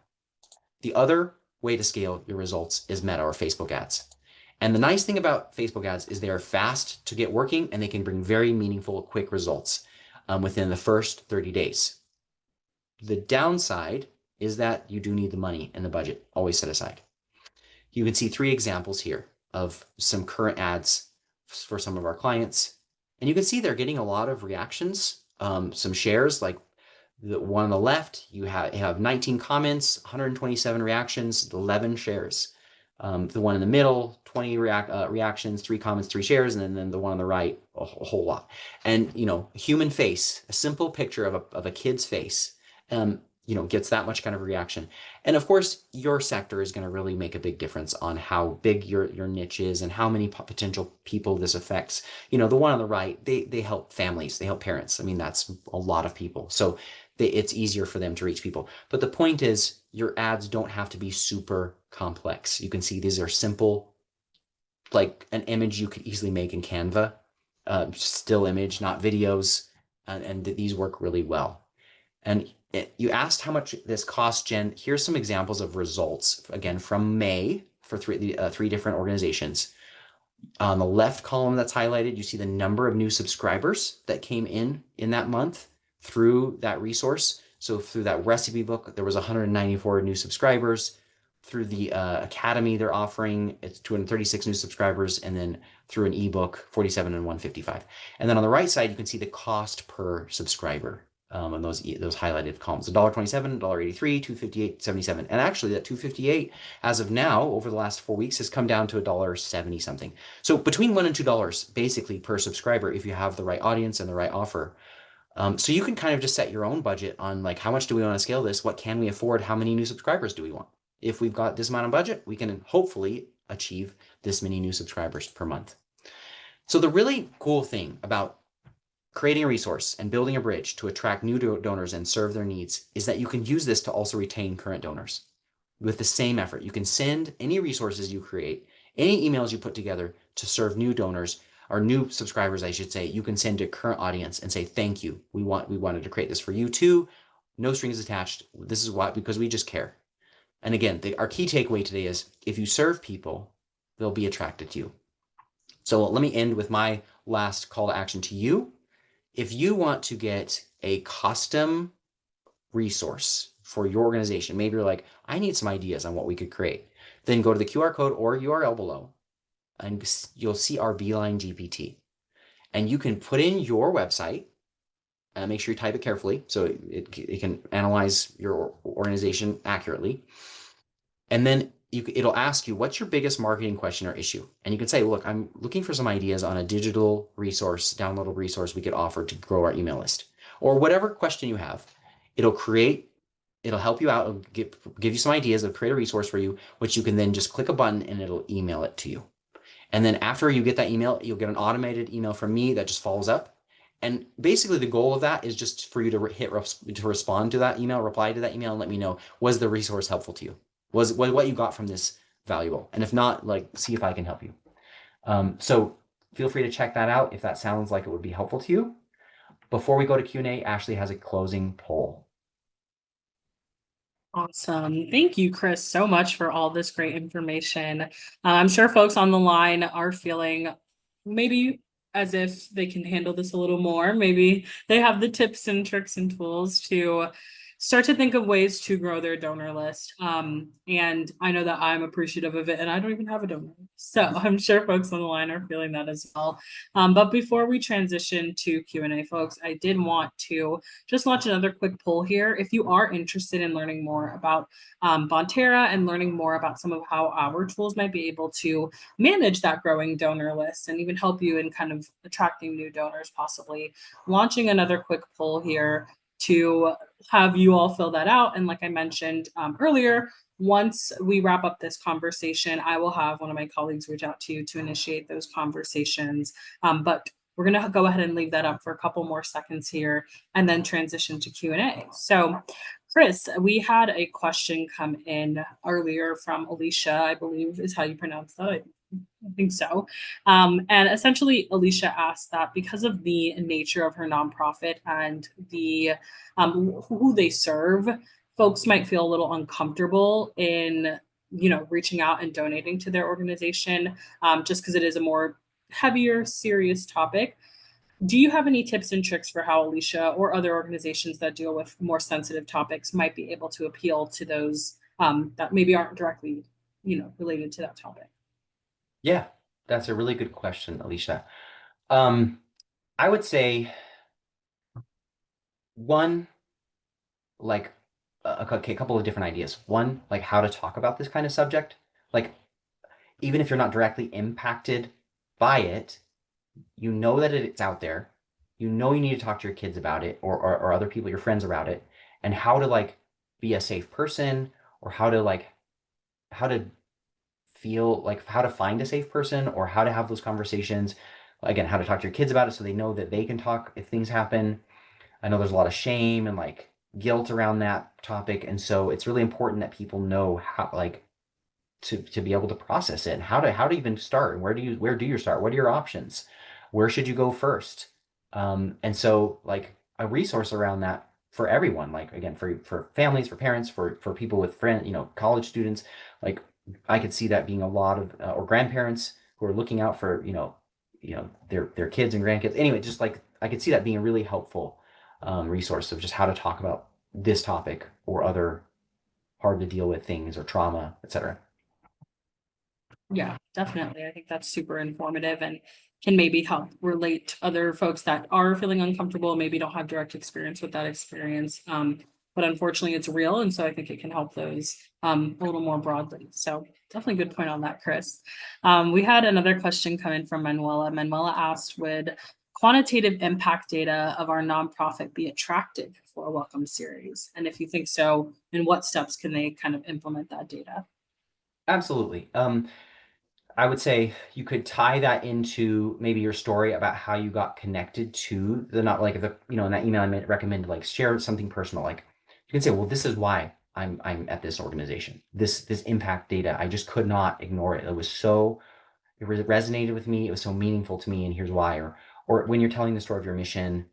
The other way to scale your results is Meta or Facebook ads. And the nice thing about Facebook ads is they are fast to get working, and they can bring very meaningful, quick results within the first 30 days. The downside is that you do need the money and the budget always set aside. You can see 3 examples here of some current ads for some of our clients. And you can see they're getting a lot of reactions, some shares, like the one on the left, you have 19 comments, 127 reactions, 11 shares. The one in the middle, 20 reactions, 3 comments, 3 shares, and then the one on the right, a whole lot. And human face, a simple picture of a kid's face, gets that much kind of reaction. And of course, your sector is going to really make a big difference on how big your niche is and how many potential people this affects. The one on the right, they help families, they help parents. I mean, that's a lot of people. So it's easier for them to reach people. But the point is, your ads don't have to be super complex. You can see these are simple, like an image you could easily make in Canva, still image, not videos, and these work really well. And you asked how much this cost, Jen. Here's some examples of results, again, from May for 3 different organizations. On the left column that's highlighted, you see the number of new subscribers that came in that month through that resource. So through that recipe book, there was 194 new subscribers. Through the Academy they're offering, it's 236 new subscribers. And then through an ebook, 47 and 155. And then on the right side, you can see the cost per subscriber. And those highlighted columns, $1.27, $1.83, $2.58, $77. And actually that $2.58 as of now over the last 4 weeks has come down to $1.70 something. So between $1 and $2 basically per subscriber if you have the right audience and the right offer. So you can kind of just set your own budget on like, how much do we want to scale this? What can we afford? How many new subscribers do we want? If we've got this amount of budget, we can hopefully achieve this many new subscribers per month. So the really cool thing about creating a resource and building a bridge to attract new donors and serve their needs is that you can use this to also retain current donors with the same effort. You can send any resources you create, any emails you put together to serve new donors or new subscribers, I should say. You can send to current audience and say, thank you. We wanted to create this for you too. No strings attached. This is why, because we just care. And again, our key takeaway today is if you serve people, they'll be attracted to you. So let me end with my last call to action to you. If you want to get a custom resource for your organization, maybe you're like, I need some ideas on what we could create, then go to the QR code or URL below and you'll see our Beeline GPT. And you can put in your website, make sure you type it carefully so it can analyze your organization accurately. And then it'll ask you, what's your biggest marketing question or issue? And you can say, look, I'm looking for some ideas on a digital resource, downloadable resource we could offer to grow our email list. Or whatever question you have, it'll help you out, it'll give you some ideas, it'll create a resource for you, which you can then just click a button and it'll email it to you. And then after you get that email, you'll get an automated email from me that just follows up. And basically the goal of that is just for you to respond to that email, reply to that email and let me know, was the resource helpful to you? Was what you got from this valuable? And if not, see if I can help you. So feel free to check that out if that sounds like it would be helpful to you. Before we go to Q&A, Ashley has a closing poll. Awesome. Thank you, Chris, so much for all this great information. I'm sure folks on the line are feeling maybe as if they can handle this a little more. Maybe they have the tips and tricks and tools to start to think of ways to grow their donor list. And I know that I'm appreciative of it, and I don't even have a donor list. So I'm sure folks on the line are feeling that as well. But before we transition to Q&A, folks, I did want to just launch another quick poll here. If you are interested in learning more about Bonterra and learning more about some of how our tools might be able to manage that growing donor list and even help you in kind of attracting new donors, possibly launching another quick poll here to have you all fill that out. And like I mentioned earlier, once we wrap up this conversation, I will have one of my colleagues reach out to you to initiate those conversations. But we're going to go ahead and leave that up for a couple more seconds here and then transition to Q&A. So Chris, we had a question come in earlier from Alicia, I believe is how you pronounce that. I think so. And essentially, Alicia asked that because of the nature of her nonprofit and the who they serve, folks might feel a little uncomfortable in reaching out and donating to their organization, just because it is a more heavier, serious topic. Do you have any tips and tricks for how Alicia or other organizations that deal with more sensitive topics might be able to appeal to those that maybe aren't directly, related to that topic? Yeah, that's a really good question, Alicia. I would say one, like, okay, a couple of different ideas. One, like how to talk about this kind of subject. Like, even if you're not directly impacted by it, you know that it's out there. You know you need to talk to your kids about it or other people, your friends about it, and how to like be a safe person or how to feel like how to find a safe person or how to have those conversations. Again, how to talk to your kids about it so they know that they can talk if things happen. I know there's a lot of shame and like guilt around that topic. And so it's really important that people know how like to be able to process it and how to even start and where do you start? What are your options? Where should you go first? And so like a resource around that for everyone, like again, for families, for parents, for people with friends, college students, like I could see that being a lot of or grandparents who are looking out for, their kids and grandkids. Anyway, just like I could see that being a really helpful resource of just how to talk about this topic or other hard to deal with things or trauma, etc. Yeah, definitely. I think that's super informative and can maybe help relate to other folks that are feeling uncomfortable, maybe don't have direct experience with that experience. But unfortunately, it's real. And so I think it can help those a little more broadly. So definitely good point on that, Chris. We had another question come in from Manuela. Manuela asked, would quantitative impact data of our nonprofit be attractive for a welcome series? And if you think so, in what steps can they kind of implement that data? Absolutely. I would say you could tie that into maybe your story about how you got connected to the not like the in that email I recommend like share something personal. Like you can say, well, this is why I'm at this organization. This impact data, I just could not ignore it. It resonated with me. It was so meaningful to me, and here's why. Or when you're telling the story of your mission.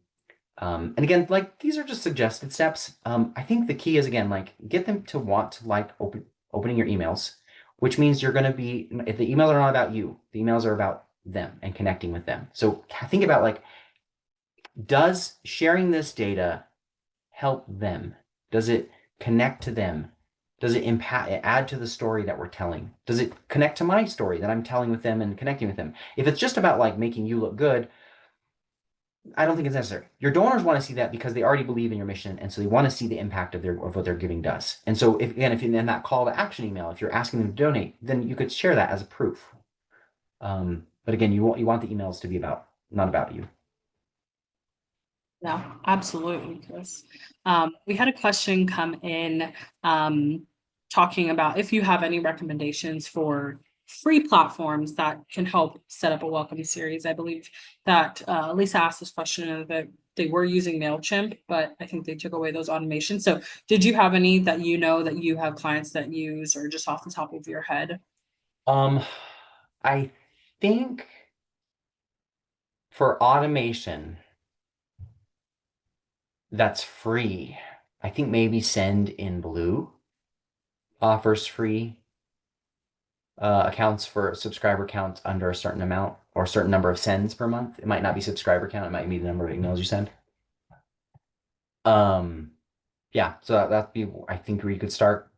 And again, like these are just suggested steps. I think the key is again, like get them to want to like opening your emails, which means you're going to be, if the emails are not about you, the emails are about them and connecting with them. So think about like, does sharing this data help them? Does it connect to them? Does it add to the story that we're telling? Does it connect to my story that I'm telling with them and connecting with them? If it's just about like making you look good, I don't think it's necessary. Your donors want to see that because they already believe in your mission, and so they want to see the impact of what their giving does. And so, if in that call to action email, if you're asking them to donate, then you could share that as a proof. But again, you want the emails to be not about you. Yeah, absolutely, Chris. We had a question come in talking about if you have any recommendations for free platforms that can help set up a welcome series. I believe that Lisa asked this question and that they were using MailChimp, but I think they took away those automations. So did you have any that that you have clients that use or just off the top of your head? I think for automation that's free, I think maybe Sendinblue offers free accounts for subscriber counts under a certain amount or a certain number of sends per month. It might not be subscriber count, it might be the number of emails you send. Yeah, so that'd be, I think, where you could start.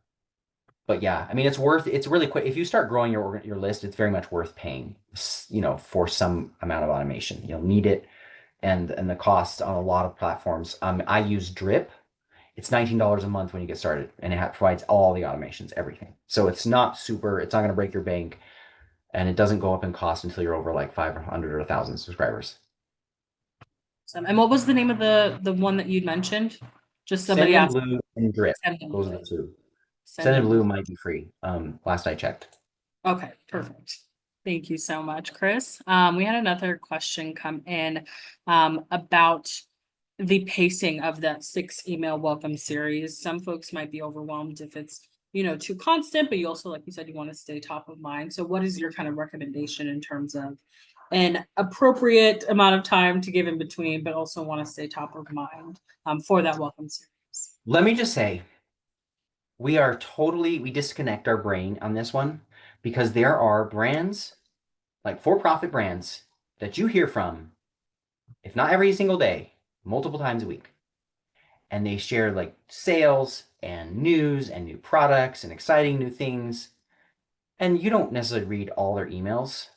But yeah, I mean, it's really quick. If you start growing your list, it's very much worth paying, for some amount of automation. You'll need it, and the cost on a lot of platforms. I use Drip. It's $19 a month when you get started, and it provides all the automations, everything. So it's not going to break your bank, and it doesn't go up in cost until you're over like 500 or 1,000 subscribers. And what was the name of the one that you'd mentioned? Just somebody asked. Sendinblue and Drip. Those are the two. Sendinblue might be free. Last I checked. Okay, perfect. Thank you so much, Chris. We had another question come in about the pacing of that 6 email welcome series. Some folks might be overwhelmed if it's, too constant, but you also, like you said, you want to stay top of mind. So what is your kind of recommendation in terms of an appropriate amount of time to give in between, but also want to stay top of mind for that welcome series? Let me just say, we disconnect our brain on this one, because there are brands, like for-profit brands, that you hear from, if not every single day, multiple times a week. And they share like sales and news and new products and exciting new things. And you don't necessarily read all their emails,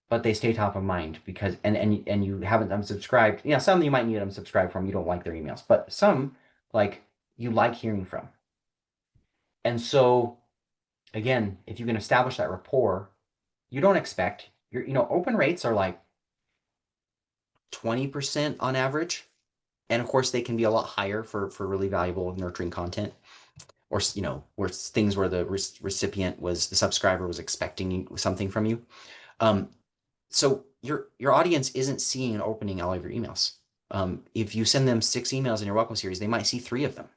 but they stay top of mind because and you haven't unsubscribed. Yeah, some you might need to unsubscribe from, you don't like their emails, but some, like, you like hearing from. And so again, if you can establish that rapport, you don't expect open rates are like 20% on average. And of course, they can be a lot higher for really valuable nurturing content, or where things where the the subscriber was expecting something from you. So your audience isn't seeing and opening all of your emails. If you send them 6 emails in your welcome series, they might see 3 of them,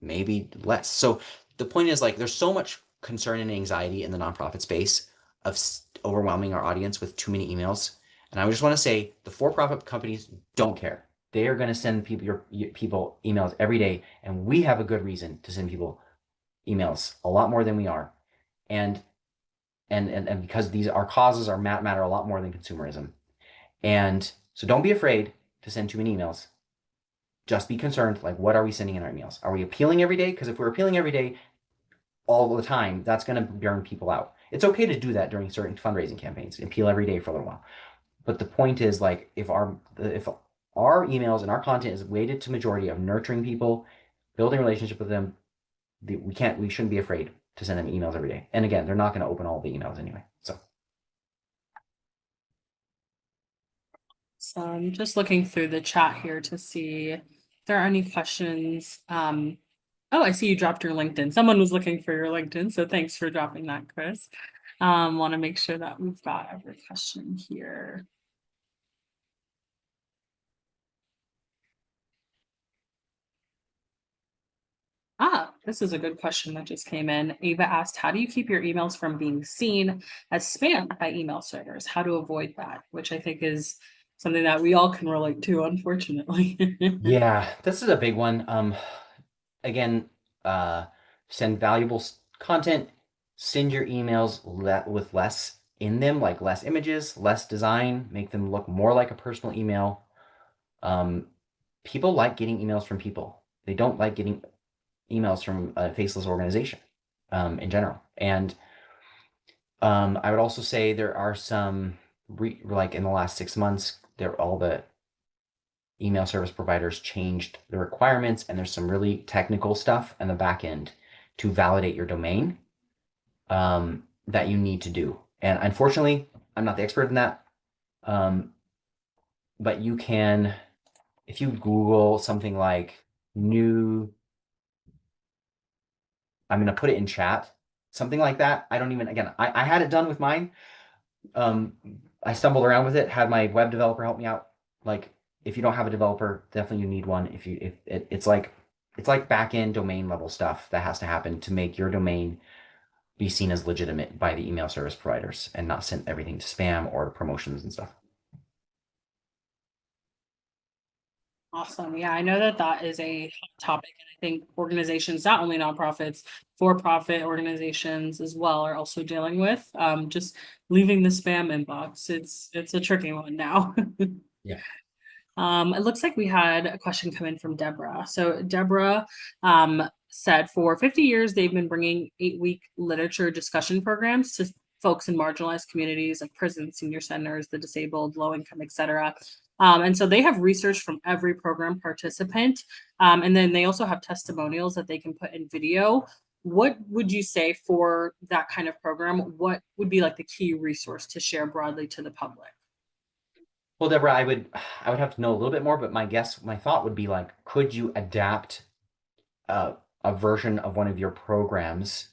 maybe less. So the point is, like, there's so much concern and anxiety in the nonprofit space of overwhelming our audience with too many emails. And I just want to say, the for-profit companies don't care. They are going to send your people emails every day, and we have a good reason to send people emails, a lot more than we are. And because our causes matter a lot more than consumerism. And so don't be afraid to send too many emails. Just be concerned, like, what are we sending in our emails? Are we appealing every day? Because if we're appealing every day all the time, that's going to burn people out. It's okay to do that during certain fundraising campaigns, appeal every day for a little while. But the point is, like, if our emails and our content is weighted to majority of nurturing people, building a relationship with them, we shouldn't be afraid to send them emails every day. And again, they're not going to open all the emails anyway. So I'm just looking through the chat here to see if there are any questions. Oh, I see you dropped your LinkedIn. Someone was looking for your LinkedIn, so thanks for dropping that, Chris. Want to make sure that we've got every question here. This is a good question that just came in. Ava asked, how do you keep your emails from being seen as spam by email servers? How to avoid that? Which I think is something that we all can relate to, unfortunately. Yeah, this is a big one. Again, send valuable content, send your emails with less in them, like less images, less design, make them look more like a personal email. People like getting emails from people. They don't like getting emails from a faceless organization, in general. And I would also say there are some, like in the last 6 months, all the email service providers changed the requirements, and there's some really technical stuff in the back end to validate your domain that you need to do. And unfortunately, I'm not the expert in that. But you can, if you Google something like new, I'm going to put it in chat, something like that. I had it done with mine. I stumbled around with it, had my web developer help me out. Like, if you don't have a developer, definitely you need one. It's like back end domain level stuff that has to happen to make your domain be seen as legitimate by the email service providers and not send everything to spam or promotions and stuff. Awesome. Yeah, I know that is a hot topic. And I think organizations, not only nonprofits, for-profit organizations as well, are also dealing with just leaving the spam inbox. It's a tricky one now. Yeah. It looks like we had a question come in from Deborah. So Deborah said for 50 years, they've been bringing 8-week literature discussion programs to folks in marginalized communities like prisons, senior centers, the disabled, low income, etc. And so they have research from every program participant. And then they also have testimonials that they can put in video. What would you say for that kind of program? What would be like the key resource to share broadly to the public? Well, Deborah, I would have to know a little bit more, but my thought would be like, could you adapt a version of one of your programs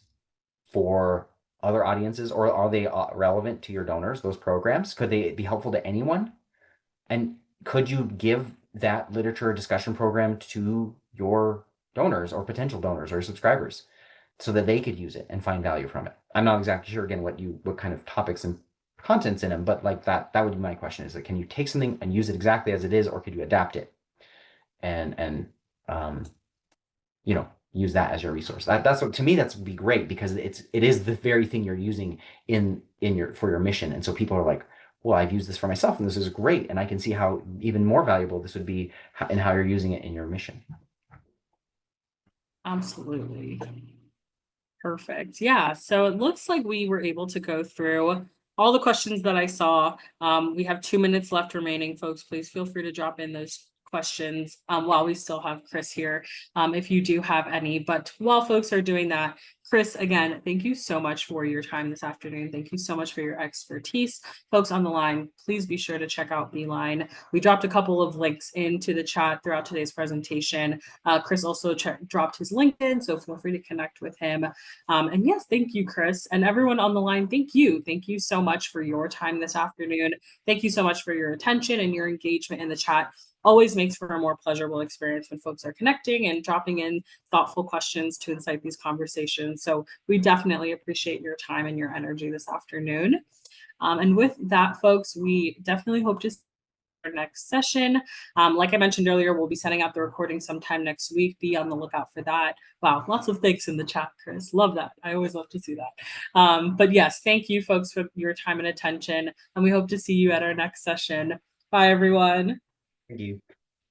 for other audiences, or are they relevant to your donors, those programs? Could they be helpful to anyone? And could you give that literature discussion program to your donors or potential donors or subscribers so that they could use it and find value from it? I'm not exactly sure, again, what kind of topics and contents in them, but like that would be my question, is that can you take something and use it exactly as it is, or could you adapt it and use that as your resource? That's what, to me, that's would be great, because it is the very thing you're using for your mission. And so people are like, well, I've used this for myself and this is great, and I can see how even more valuable this would be in how you're using it in your mission. Absolutely. Perfect. Yeah. So it looks like we were able to go through all the questions that I saw. We have 2 minutes left remaining, folks. Please feel free to drop in those questions while we still have Chris here, if you do have any. But while folks are doing that, Chris, again, thank you so much for your time this afternoon. Thank you so much for your expertise. Folks on the line, please be sure to check out Beeline. We dropped a couple of links into the chat throughout today's presentation. Chris also dropped his LinkedIn, so feel free to connect with him. And yes, thank you, Chris. And everyone on the line, thank you. Thank you so much for your time this afternoon. Thank you so much for your attention and your engagement in the chat. Always makes for a more pleasurable experience when folks are connecting and dropping in thoughtful questions to incite these conversations. So we definitely appreciate your time and your energy this afternoon. And with that, folks, we definitely hope to see our next session. Like I mentioned earlier, we'll be sending out the recording sometime next week. Be on the lookout for that. Wow, lots of thanks in the chat, Chris. Love that. I always love to see that. But yes, thank you, folks, for your time and attention. And we hope to see you at our next session. Bye, everyone. Thank you.